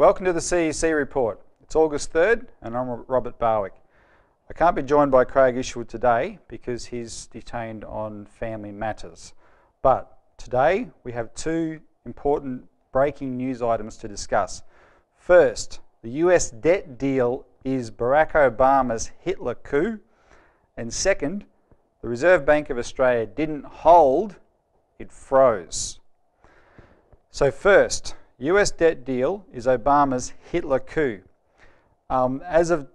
Welcome to the CEC Report. It's August 3rd and I'm Robert Barwick. I can't be joined by Craig Ishwood today because he's detained on family matters. But today we have two important breaking news items to discuss. First, the US debt deal is Barack Obama's Hitler coup. And second, the Reserve Bank of Australia didn't hold, it froze. So first, US debt deal is Obama's Hitler coup. As of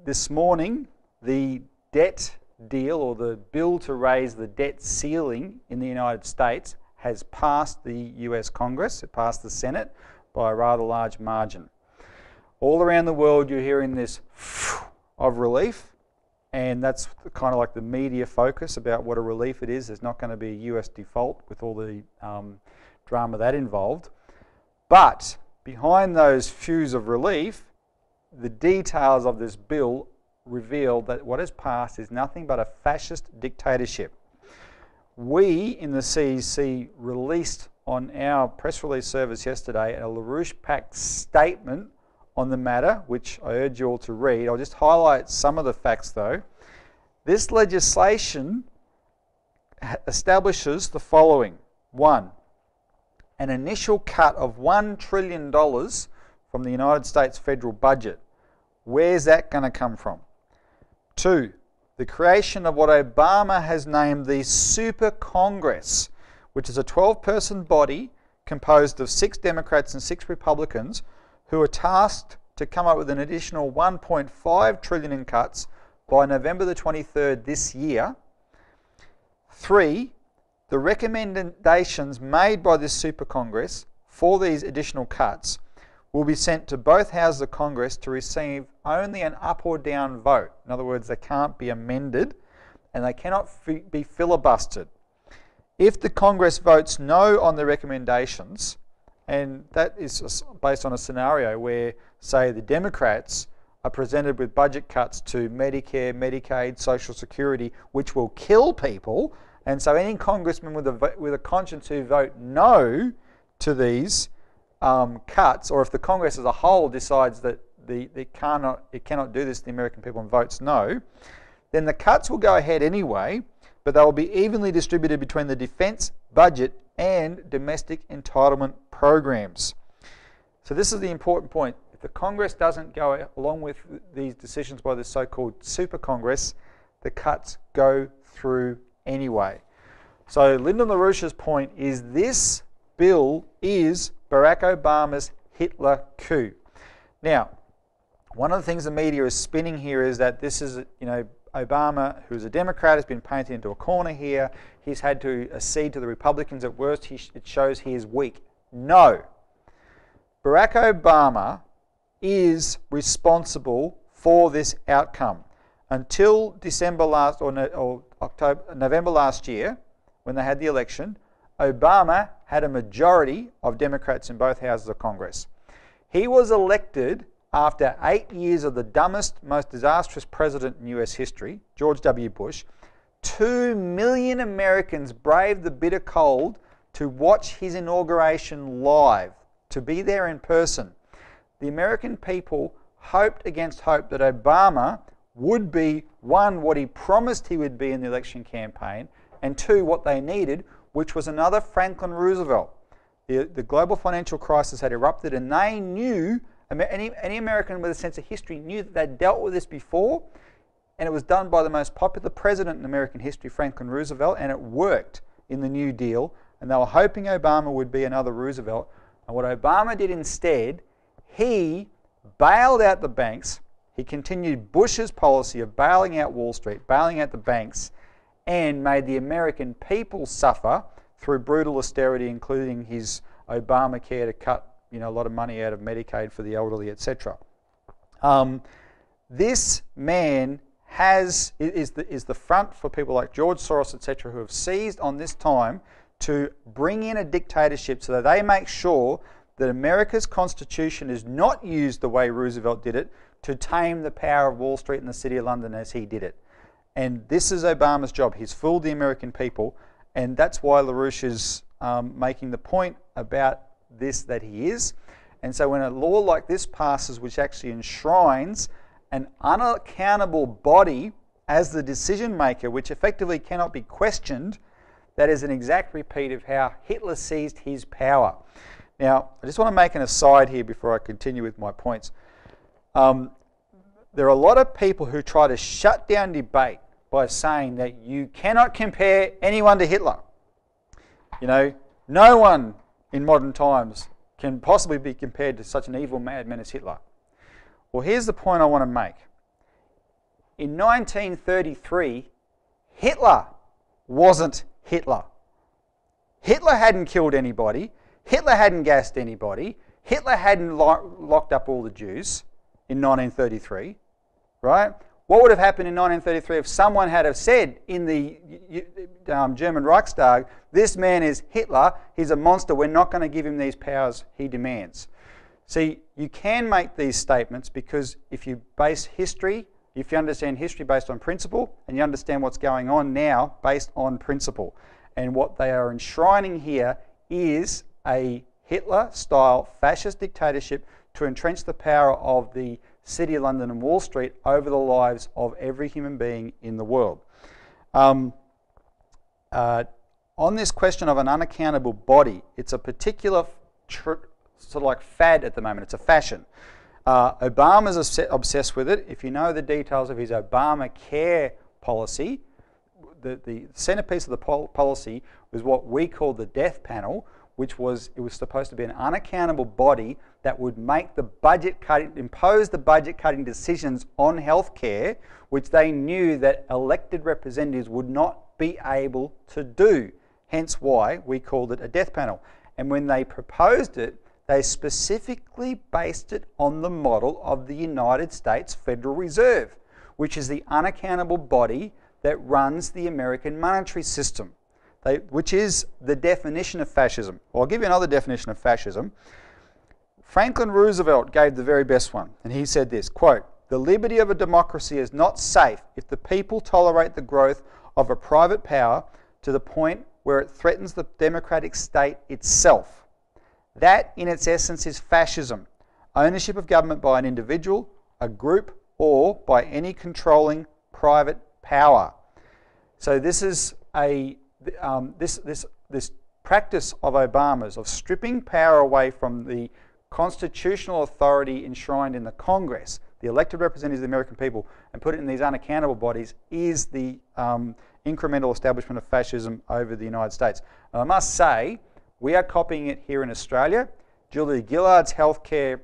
this morning, the debt deal, or the bill to raise the debt ceiling in the United States, has passed the US Congress. It passed the Senate by a rather large margin. All around the world you're hearing this of relief, and that's kind of like the media focus about what a relief it is. There's not going to be a US default with all the drama that involved. But behind those fews of relief, the details of this bill reveal that what has passed is nothing but a fascist dictatorship. We in the CEC released on our press release service yesterday a LaRouche-packed statement on the matter, which I urge you all to read. I'll just highlight some of the facts though. This legislation establishes the following. 1. An initial cut of $1 trillion from the United States federal budget. Where's that going to come from? 2. The creation of what Obama has named the Super Congress, which is a 12-person body composed of 6 Democrats and 6 Republicans who are tasked to come up with an additional $1.5 trillion in cuts by November the 23rd this year. 3. The recommendations made by this Super Congress for these additional cuts will be sent to both houses of Congress to receive only an up or down vote. In other words, they can't be amended and they cannot be filibustered. If the Congress votes no on the recommendations, and that is based on a scenario where, say, the Democrats are presented with budget cuts to Medicare, Medicaid, Social Security, which will kill people, and so any congressman with a conscience who vote no to these cuts, or if the Congress as a whole decides that it cannot do this to the American people and votes no, then the cuts will go ahead anyway, but they will be evenly distributed between the defence budget and domestic entitlement programs. So this is the important point. If the Congress doesn't go along with these decisions by the so-called Super Congress, the cuts go through anyway. So Lyndon LaRouche's point is this bill is Barack Obama's Hitler coup. Now, one of the things the media is spinning here is that this is, Obama, who's a Democrat, has been painted into a corner here. He's had to accede to the Republicans. At worst, it shows he is weak. No. Barack Obama is responsible for this outcome. Until November last year, when they had the election, Obama had a majority of Democrats in both houses of Congress. He was elected after 8 years of the dumbest, most disastrous president in US history, George W. Bush. 2 million Americans braved the bitter cold to watch his inauguration live, to be there in person. The American people hoped against hope that Obama would be, 1, what he promised he would be in the election campaign, and 2, what they needed, which was another Franklin Roosevelt. The global financial crisis had erupted, and they knew, any American with a sense of history knew that they'd dealt with this before, and it was done by the most popular president in American history, Franklin Roosevelt, and it worked in the New Deal, and they were hoping Obama would be another Roosevelt. And what Obama did instead, he bailed out the banks. He continued Bush's policy of bailing out Wall Street, bailing out the banks, and made the American people suffer through brutal austerity, including his Obamacare to cut a lot of money out of Medicaid for the elderly, etc. This man is the front for people like George Soros, etc., who have seized on this time to bring in a dictatorship so that they make sure that America's Constitution is not used the way Roosevelt did it to tame the power of Wall Street and the City of London as he did it. And this is Obama's job. He's fooled the American people, and that's why LaRouche is making the point about this that he is. And so when a law like this passes, which actually enshrines an unaccountable body as the decision maker, which effectively cannot be questioned, that is an exact repeat of how Hitler seized his power. Now, I just want to make an aside here before I continue with my points. There are a lot of people who try to shut down debate by saying that you cannot compare anyone to Hitler. You know, no one in modern times can possibly be compared to such an evil madman as Hitler. Well, here's the point I want to make. In 1933, Hitler wasn't Hitler. Hitler hadn't killed anybody. Hitler hadn't gassed anybody. Hitler hadn't locked up all the Jews in 1933, right? What would have happened in 1933 if someone had have said in the German Reichstag, this man is Hitler, he's a monster, we're not going to give him these powers he demands. See, you can make these statements because if you base history, if you understand history based on principle, and you understand what's going on now based on principle. And what they are enshrining here is a Hitler-style fascist dictatorship to entrench the power of the City of London and Wall Street over the lives of every human being in the world. On this question of an unaccountable body, it's a particular sort of like fad at the moment. It's a fashion. Obama's obsessed with it. If you know the details of his Obamacare policy, the centerpiece of the policy was what we call the death panel, which was, it was supposed to be an unaccountable body that would make the impose the budget cutting decisions on healthcare, which they knew that elected representatives would not be able to do. Hence why we called it a death panel. And when they proposed it, they specifically based it on the model of the United States Federal Reserve, which is the unaccountable body that runs the American monetary system, which is the definition of fascism. Well, I'll give you another definition of fascism. Franklin Roosevelt gave the very best one, and he said this, quote, "The liberty of a democracy is not safe if the people tolerate the growth of a private power to the point where it threatens the democratic state itself. That, in its essence, is fascism, ownership of government by an individual, a group, or by any controlling private power." So this is this practice of Obama's of stripping power away from the constitutional authority enshrined in the Congress, the elected representatives of the American people, and put it in these unaccountable bodies, is the incremental establishment of fascism over the United States. And I must say, we are copying it here in Australia. Julia Gillard's healthcare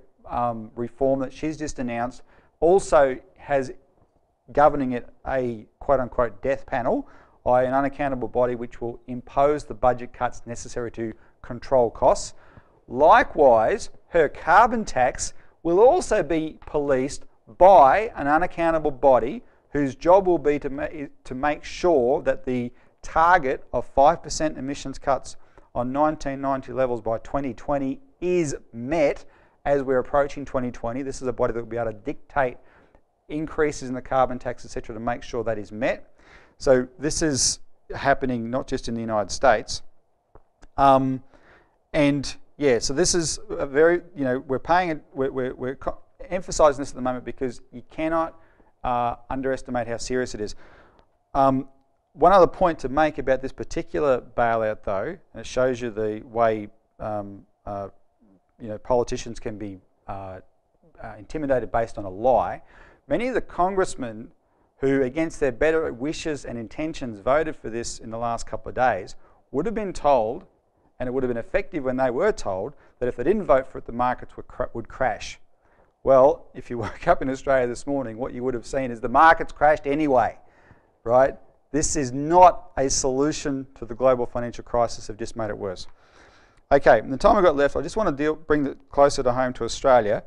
reform that she's just announced also has governing it a quote-unquote death panel, by an unaccountable body which will impose the budget cuts necessary to control costs. Likewise, her carbon tax will also be policed by an unaccountable body whose job will be to make sure that the target of 5% emissions cuts on 1990 levels by 2020 is met as we're approaching 2020. This is a body that will be able to dictate increases in the carbon tax, etc., to make sure that is met. So this is happening not just in the United States. And yeah, so this is a very, you know, we're emphasising this at the moment because you cannot underestimate how serious it is. One other point to make about this particular bailout, though, and it shows you the way you know, politicians can be intimidated based on a lie. Many of the congressmen who, against their better wishes and intentions, voted for this in the last couple of days, would have been told, and it would have been effective when they were told, that if they didn't vote for it, the markets would crash. Well, if you woke up in Australia this morning, what you would have seen is the markets crashed anyway, right? This is not a solution to the global financial crisis. They've just made it worse. Okay, in the time I've got left, I just want to bring it closer to home to Australia.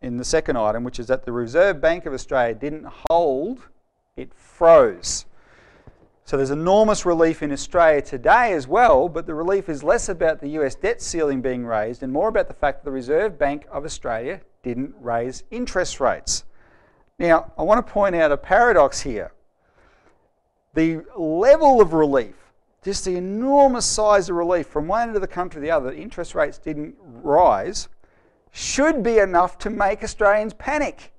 In the second item, which is that the Reserve Bank of Australia didn't hold, it froze. So there's enormous relief in Australia today as well, but the relief is less about the US debt ceiling being raised and more about the fact that the Reserve Bank of Australia didn't raise interest rates. Now, I want to point out a paradox here. The level of relief, just the enormous size of relief from one end of the country to the other, interest rates didn't rise, should be enough to make Australians panic.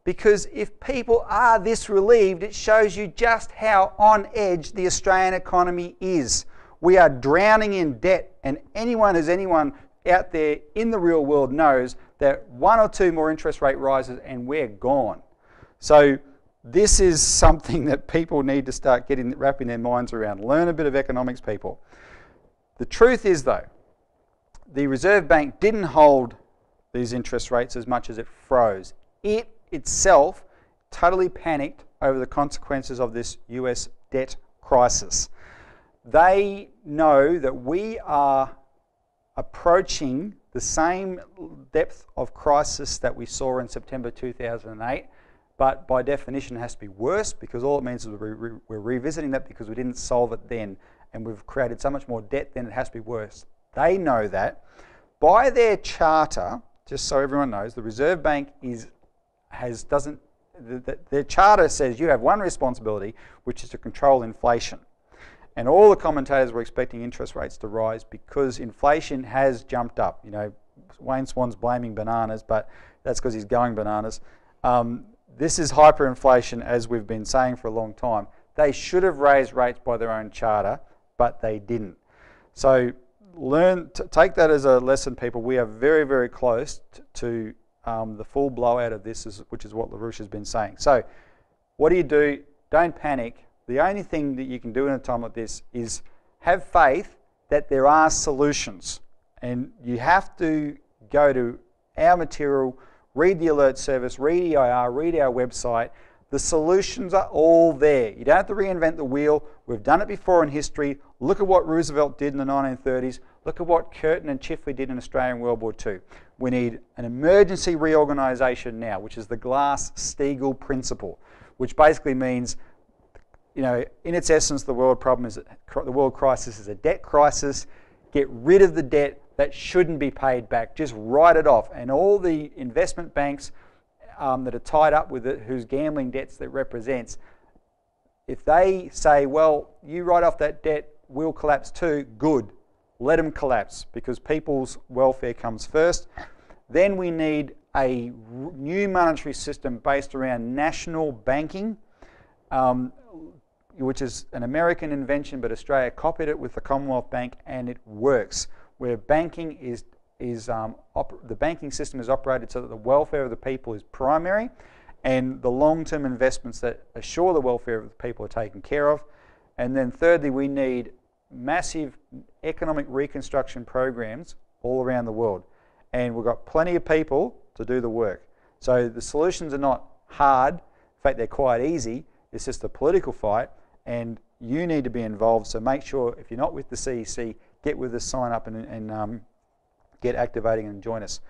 Because if people are this relieved, it shows you just how on edge the Australian economy is. We are drowning in debt, and anyone out there in the real world knows that 1 or 2 more interest rate rises and we're gone. So this is something that people need to start wrapping their minds around. Learn a bit of economics, people. The truth is, though, the Reserve Bank didn't hold these interest rates as much as it froze. It itself totally panicked over the consequences of this US debt crisis. They know that we are approaching the same depth of crisis that we saw in September 2008, but by definition it has to be worse, because all it means is we're revisiting that because we didn't solve it then, and we've created so much more debt, then it has to be worse. They know that. By their charter, just so everyone knows, the Reserve Bank their charter says you have one responsibility, which is to control inflation. And all the commentators were expecting interest rates to rise because inflation has jumped up. You know, Wayne Swan's blaming bananas, but that's because he's going bananas. This is hyperinflation, as we've been saying for a long time. They should have raised rates by their own charter, but they didn't. So take that as a lesson, people. We are very, very close to the full blowout of this, which is what LaRouche has been saying. So what do? Don't panic. The only thing that you can do in a time like this is have faith that there are solutions. And you have to go to our material, read the alert service, read EIR, read our website. The solutions are all there. You don't have to reinvent the wheel. We've done it before in history. Look at what Roosevelt did in the 1930s. Look at what Curtin and Chifley did in Australia in World War II. We need an emergency reorganisation now, which is the Glass-Steagall principle, which basically means, you know, in its essence, the world crisis is a debt crisis. Get rid of the debt that shouldn't be paid back. Just write it off. And all the investment banks that are tied up with it, whose gambling debts that represents, if they say, well, you write off that debt, we'll collapse too, good. Let them collapse, because people's welfare comes first. Then we need a new monetary system based around national banking, which is an American invention, but Australia copied it with the Commonwealth Bank, and it works. Where banking the banking system is operated so that the welfare of the people is primary, and the long-term investments that assure the welfare of the people are taken care of. And then thirdly, we need massive economic reconstruction programs all around the world. And we've got plenty of people to do the work. So the solutions are not hard. In fact, they're quite easy. It's just a political fight, and you need to be involved. So make sure, if you're not with the CEC, get with us, sign up, and get activating and join us.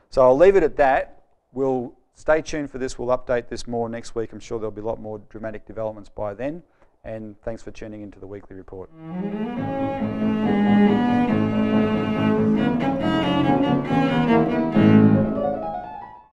So I'll leave it at that. We'll stay tuned for this. We'll update this more next week. I'm sure there'll be a lot more dramatic developments by then. And thanks for tuning into the weekly report.